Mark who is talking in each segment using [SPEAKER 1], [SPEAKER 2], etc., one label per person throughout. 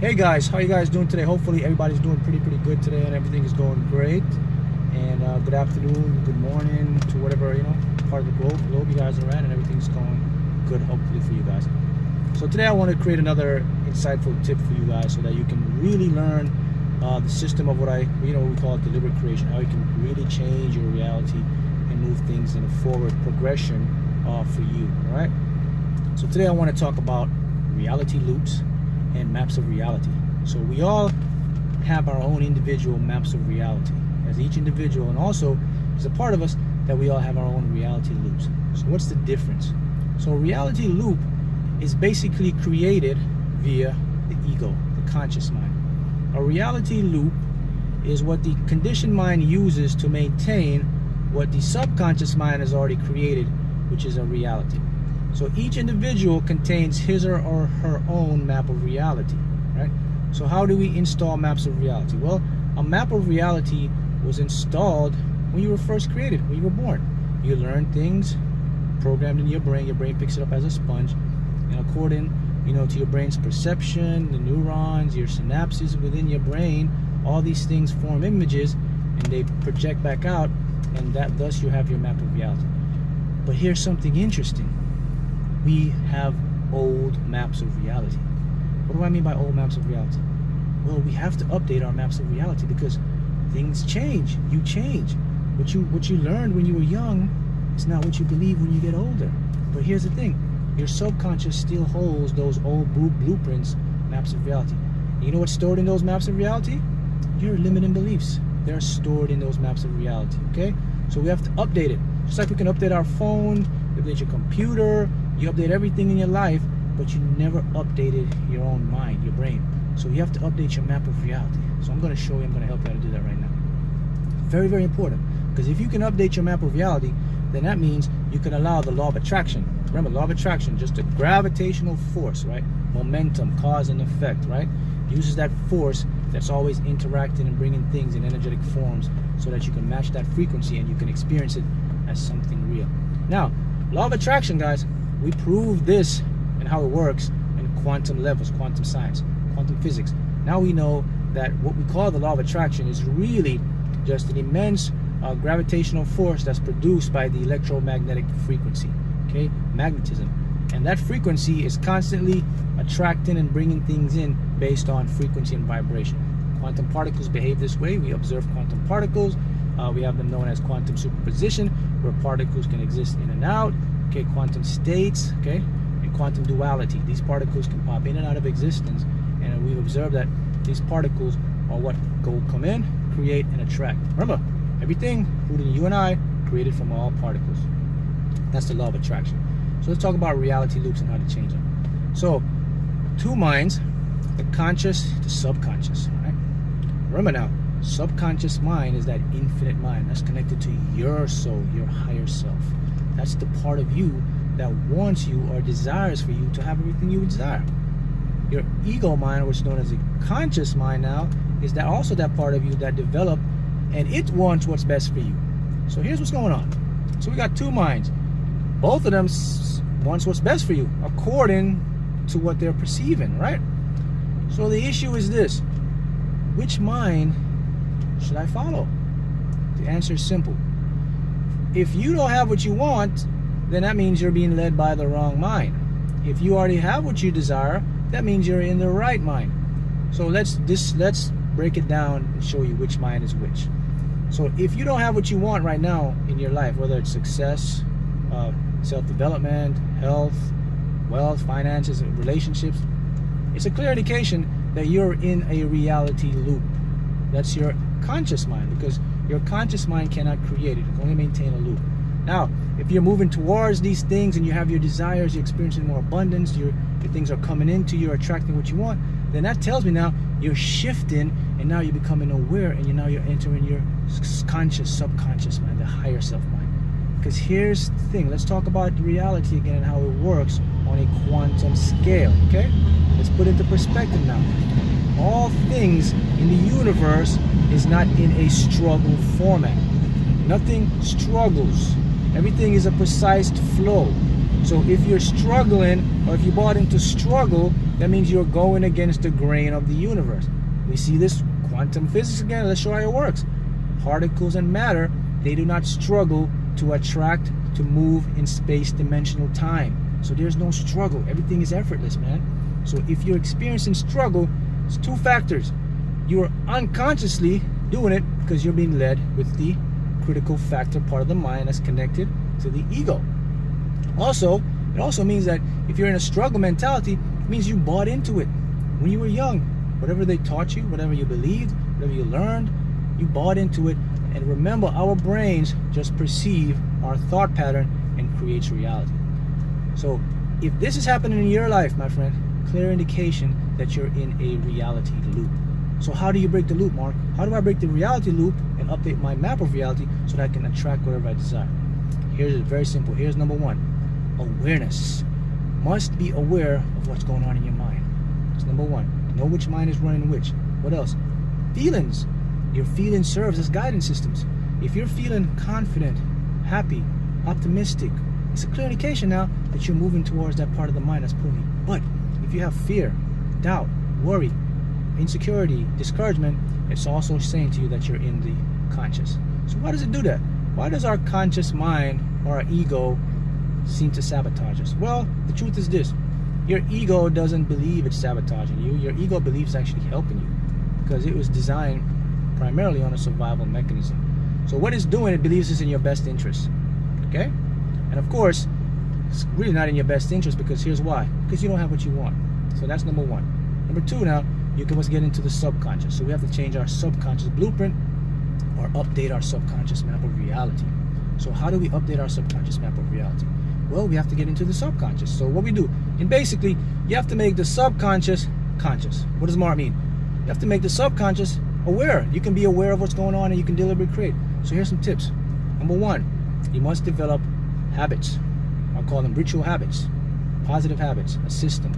[SPEAKER 1] Hey guys, how you guys doing today? Hopefully everybody's doing pretty good today and everything is going great. And good afternoon, good morning to whatever, part of the globe you guys are at, and everything's going good hopefully for you guys. So today I want to create another insightful tip for you guys so that you can really learn the system of what we call deliberate creation, how you can really change your reality and move things in a forward progression for you, all right? So today I want to talk about reality loops and maps of reality. So we all have our own individual maps of reality as each individual, and also there's a part of us that we all have our own reality loops. So what's the difference? So a reality loop is basically created via the ego, the conscious mind. A reality loop is what the conditioned mind uses to maintain what the subconscious mind has already created, which is a reality. So each individual contains his or her own map of reality, right? So how do we install maps of reality? Well, a map of reality was installed when you were first created, when you were born. You learn things programmed in your brain picks it up as a sponge, and according, to your brain's perception, the neurons, your synapses within your brain, all these things form images and they project back out, and thus you have your map of reality. But here's something interesting. We have old maps of reality. What do I mean by old maps of reality? Well, we have to update our maps of reality because things change. You change. What you learned when you were young is not what you believe when you get older. But here's the thing. Your subconscious still holds those old blueprints, maps of reality. And you know what's stored in those maps of reality? Your limiting beliefs. They're stored in those maps of reality, okay? So we have to update it. Just like we can update our phone, update your computer, you update everything in your life, but you never updated your own mind, your brain. So you have to update your map of reality. So I'm going to show you, I'm going to help you how to do that right now. Very, very important. Because if you can update your map of reality, then that means you can allow the law of attraction. Remember, law of attraction, just a gravitational force, right? Momentum, cause and effect, right? Uses that force that's always interacting and bringing things in energetic forms so that you can match that frequency and you can experience it as something real. Now, law of attraction, guys, we proved this and how it works in quantum levels, quantum science, quantum physics. Now we know that what we call the law of attraction is really just an immense gravitational force that's produced by the electromagnetic frequency, okay, magnetism. And that frequency is constantly attracting and bringing things in based on frequency and vibration. Quantum particles behave this way. We observe quantum particles. We have them known as quantum superposition, where particles can exist in and out. Okay, quantum states, okay, and quantum duality. These particles can pop in and out of existence, and we've observed that these particles are what come in, create, and attract. Remember, everything, including you and I, created from all particles. That's the law of attraction. So let's talk about reality loops and how to change them. So, two minds, the conscious, the subconscious, right? Remember now, subconscious mind is that infinite mind that's connected to your soul, your higher self. That's the part of you that wants you or desires for you to have everything you desire. Your ego mind, which is known as the conscious mind now, is that also that part of you that developed, and it wants what's best for you. So here's what's going on. So we got two minds. Both of them wants what's best for you according to what they're perceiving, right? So the issue is this. Which mind should I follow? The answer is simple. If you don't have what you want, then that means you're being led by the wrong mind. If you already have what you desire, that means you're in the right mind. So let's break it down and show you which mind is which. So if you don't have what you want right now in your life, whether it's success, self-development, health, wealth, finances, and relationships, it's a clear indication that you're in a reality loop. That's your conscious mind, because your conscious mind cannot create it. It can only maintain a loop. Now, if you're moving towards these things and you have your desires, you're experiencing more abundance, your things are coming into you, you're attracting what you want, then that tells me now you're shifting, and now you're becoming aware, and you're entering your conscious, subconscious mind, the higher self mind. Because here's the thing, let's talk about reality again and how it works on a quantum scale, okay? Let's put it into perspective now. All things in the universe is not in a struggle format. Nothing struggles. Everything is a precise flow. So if you're struggling, or if you bought into struggle, that means you're going against the grain of the universe. We see this quantum physics again. Let's show how it works. Particles and matter, they do not struggle to attract, to move in space dimensional time. So there's no struggle. Everything is effortless, man. So if you're experiencing struggle, it's two factors. You're unconsciously doing it because you're being led with the critical factor part of the mind that's connected to the ego. Also, it also means that if you're in a struggle mentality, it means you bought into it when you were young. Whatever they taught you, whatever you believed, whatever you learned, you bought into it. And remember, our brains just perceive our thought pattern and creates reality. So if this is happening in your life, my friend, clear indication that you're in a reality loop. So how do you break the loop, Mark? How do I break the reality loop and update my map of reality so that I can attract whatever I desire? Here's it, very simple. Here's number one. Awareness. Must be aware of what's going on in your mind. That's number one. Know which mind is running which. What else? Feelings. Your feelings serves as guidance systems. If you're feeling confident, happy, optimistic, it's a clear indication now that you're moving towards that part of the mind that's pulling you. But if you have fear, doubt, worry, insecurity, discouragement, it's also saying to you that you're in the conscious. So why does it do that? Why does our conscious mind or our ego seem to sabotage us? Well, the truth is this. Your ego doesn't believe it's sabotaging you. Your ego believes it's actually helping you because it was designed primarily on a survival mechanism. So what it's doing, it believes it's in your best interest. Okay? And of course, it's really not in your best interest because here's why. Because you don't have what you want. So that's number one. Number two now, you must get into the subconscious. So we have to change our subconscious blueprint or update our subconscious map of reality. So how do we update our subconscious map of reality? Well, we have to get into the subconscious. So what we do, and basically, you have to make the subconscious conscious. What does MART mean? You have to make the subconscious aware. You can be aware of what's going on and you can deliberately create. So here's some tips. Number one, you must develop habits. I'll call them ritual habits, positive habits, a system.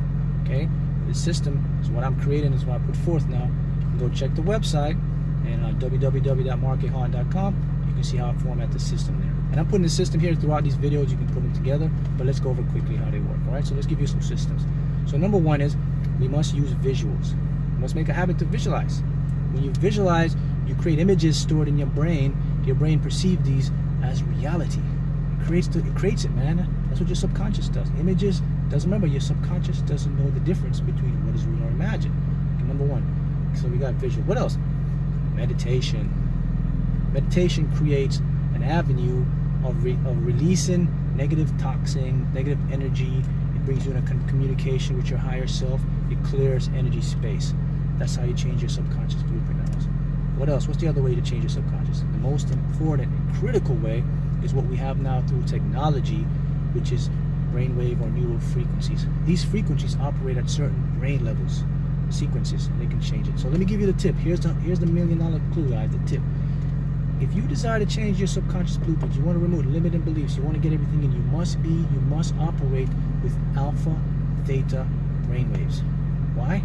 [SPEAKER 1] Okay? This system is what I'm creating, is what I put forth now. You can go check the website and on www.markH.customisedsubliminals, you can see how I format the system there. And I'm putting the system here throughout these videos. You can put them together, but let's go over quickly how they work. All right, so let's give you some systems. So number one is we must use visuals. We must make a habit to visualize. When you visualize, you create images stored in your brain. Your brain perceives these as reality. It creates it, man. That's what your subconscious does. Images doesn't, remember, your subconscious doesn't know the difference between what is real or imagined. Okay, number one. So we got visual. What else? Meditation. Meditation creates an avenue of releasing negative toxin, negative energy. It brings you in a communication with your higher self. It clears energy space. That's how you change your subconscious blueprint. What else? What's the other way to change your subconscious? The most important and critical way is what we have now through technology, which is brainwave or neural frequencies. These frequencies operate at certain brain levels, sequences, and they can change it. So let me give you the tip. Here's the $1 million clue, guys, the tip. If you desire to change your subconscious blueprint, you want to remove limiting beliefs, you want to get everything in, you must operate with alpha, theta brainwaves. Why?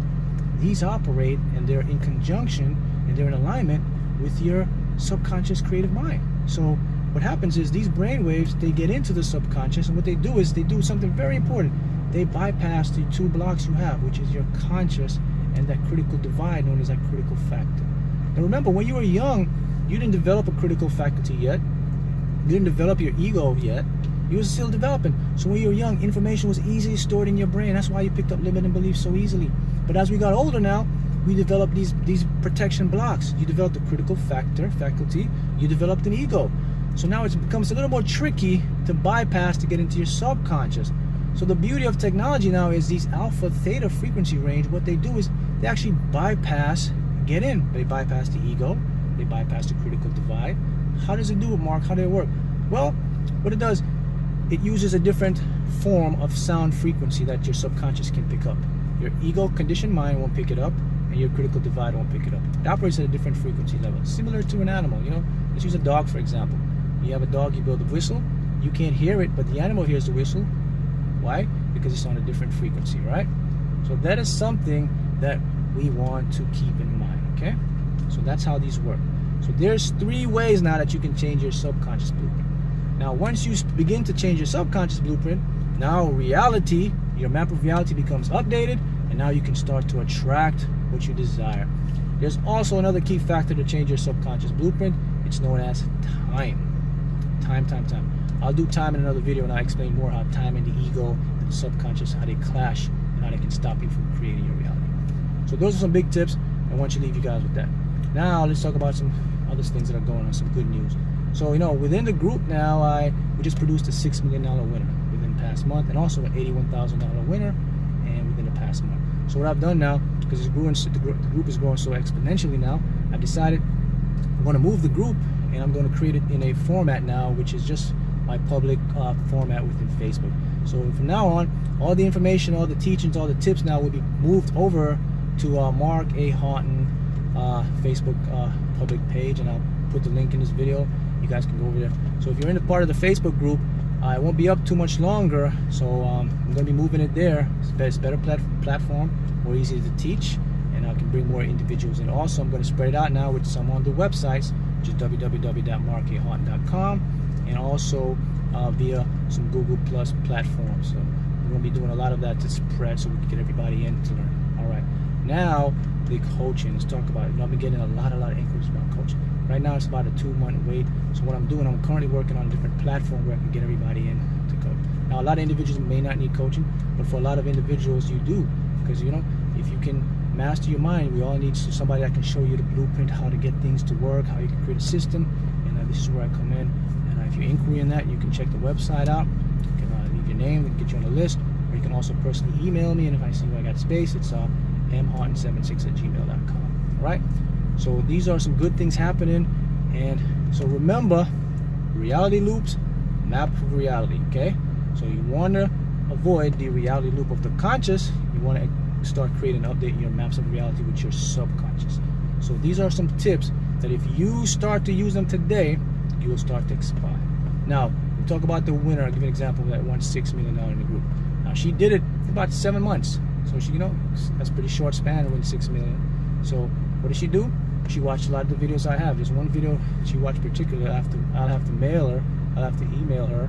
[SPEAKER 1] These operate and they're in conjunction and they're in alignment with your subconscious creative mind. So what happens is these brainwaves, they get into the subconscious, and what they do is they do something very important. They bypass the two blocks you have, which is your conscious and that critical divide known as that critical factor. Now remember, when you were young, you didn't develop a critical faculty yet. You didn't develop your ego yet. You were still developing. So when you were young, information was easily stored in your brain. That's why you picked up limiting beliefs so easily. But as we got older now, we developed these protection blocks. You developed a critical faculty. You developed an ego. So now it becomes a little more tricky to bypass to get into your subconscious. So the beauty of technology now is these alpha theta frequency range, what they do is they actually bypass, get in. They bypass the ego. They bypass the critical divide. How does it do it, Mark? How do it work? Well, what it does, it uses a different form of sound frequency that your subconscious can pick up. Your ego conditioned mind won't pick it up, and your critical divide won't pick it up. It operates at a different frequency level, similar to an animal. You know, let's use a dog for example. You have a dog, you build a whistle. You can't hear it, but the animal hears the whistle. Why? Because it's on a different frequency, right? So that is something that we want to keep in mind, okay? So that's how these work. So there's 3 ways now that you can change your subconscious blueprint. Now, once you begin to change your subconscious blueprint, Now reality, your map of reality becomes updated, and now you can start to attract what you desire. There's also another key factor to change your subconscious blueprint. It's known as time. Time. I'll do time in another video, and I'll explain more how time and the ego and the subconscious, how they clash and how they can stop you from creating your reality. So those are some big tips. I want you to leave you guys with that. Now let's talk about some other things that are going on, some good news. So within the group now, we just produced a $6 million winner within the past month, and also an $81,000 winner and within the past month. So what I've done now, because the group is growing so exponentially now, I've decided I'm going to move the group, and I'm going to create it in a format now, which is just my public format within Facebook. So from now on, all the information, all the teachings, all the tips now will be moved over to Mark A. Haughton Facebook public page, and I'll put the link in this video. You guys can go over there. So if you're in the part of the Facebook group, it won't be up too much longer, so I'm going to be moving it there. It's better platform, more easy to teach, and I can bring more individuals in. Also, I'm going to spread it out now with some on the websites, which is www.markH.customisedsubliminals, and also via some Google Plus platforms. So we're going to be doing a lot of that to spread, so we can get everybody in to learn. All right, now the coaching. Let's talk about it. I've been getting a lot of inquiries about coaching. Right now it's about a 2-month wait. So what I'm doing, I'm currently working on a different platform where I can get everybody in to coach. Now a lot of individuals may not need coaching, but for a lot of individuals you do, because if you can master your mind, we all need somebody that can show you the blueprint, how to get things to work, how you can create a system, and this is where I come in. And if you're inquiring that, you can check the website out. You can leave your name, we can get you on the list, or you can also personally email me, and if I see I got space, it's mhaughton76@gmail.com. All right. So these are some good things happening, and so remember, reality loops, map of reality. Okay. So you want to avoid the reality loop of the conscious. You want to start creating and updating your maps of reality with your subconscious. So these are some tips that if you start to use them today, you will start to expire. Now, we talk about the winner. I'll give you an example of that won $6 million in the group. Now, she did it in about 7 months. So she, that's a pretty short span to win $6 million. So what did she do? She watched a lot of the videos I have. There's one video she watched particularly. I'll have to mail her. I'll have to email her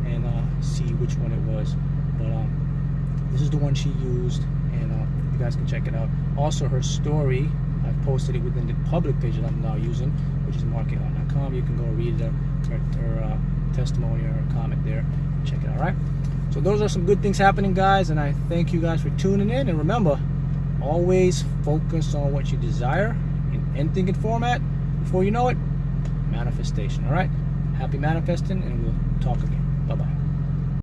[SPEAKER 1] and see which one it was. But this is the one she used, and you guys can check it out. Also, her story, I've posted it within the public page that I'm now using, which is markH.com. You can go read her testimony or her comment there. Check it out. All right. So those are some good things happening, guys, and I thank you guys for tuning in. And remember, always focus on what you desire in thinking format. Before you know it, manifestation. All right. Happy manifesting, and we'll talk again. Bye-bye.